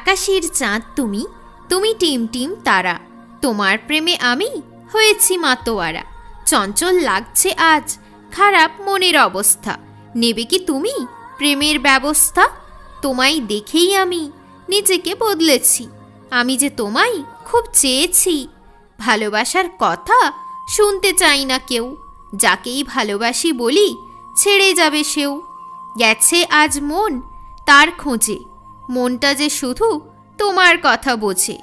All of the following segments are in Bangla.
আকাশের চাঁদ তুমি, তুমি টিম টিম তারা, তোমার প্রেমে আমি হয়েছি মাতোয়ারা। চঞ্চল লাগছে আজ, খারাপ মনের অবস্থা, নেবে কি তুমি প্রেমের ব্যবস্থা? তোমায় দেখেই আমি নিজেকে বদলেছি, আমি যে তোমায় খুব চেয়েছি। ভালোবাসার কথা শুনতে চাই না কেউ, যাকেই ভালোবাসি বলি ছেড়ে যাবে সেও। গেছে আজ মন তার খোঁজে, মনটা যে শুধু তোমার কথা বোঝে।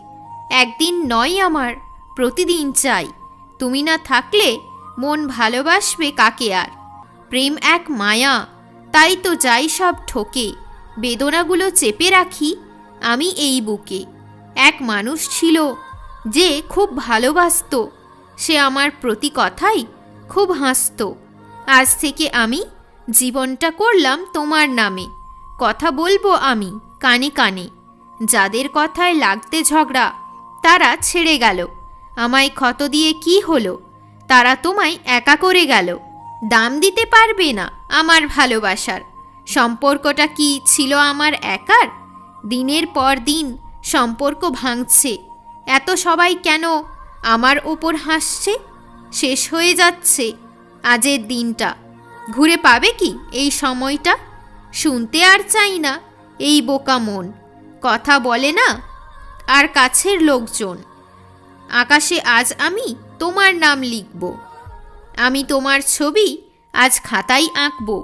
একদিন নয় আমার প্রতিদিন চাই, তুমি না থাকলে মন ভালোবাসবে কাকে আর? প্রেম এক মায়া, তাই তো যাই সব ঠকে, বেদনাগুলো চেপে রাখি আমি এই বুকে। এক মানুষ ছিল যে খুব ভালোবাসতো, সে আমার প্রতি কথাই খুব হাসতো। আজ থেকে আমি জীবনটা করলাম তোমার নামে, কথা বলবো আমি কানে কানে। যাদের কথায় লাগতে ঝগড়া তারা ছেড়ে গেল, আমায় ক্ষত দিয়ে কি হলো, তারা তোমায় একা করে গেল। দাম দিতে পারবে না আমার ভালোবাসার, সম্পর্কটা কি ছিল আমার একার? দিনের পর দিন সম্পর্ক ভাঙছে, এত সবাই কেন আমার ওপর হাসছে? শেষ হয়ে যাচ্ছে আজের দিনটা, ঘুরে পাবে কি এই সময়টা? শুনতে আর চাই না এই বোকা মন, কথা বলে না আর কাছের লোকজন। আকাশে আজ আমি তোমার নাম লিখব, আমি তোমার ছবি আজ খাতায় আঁকবো।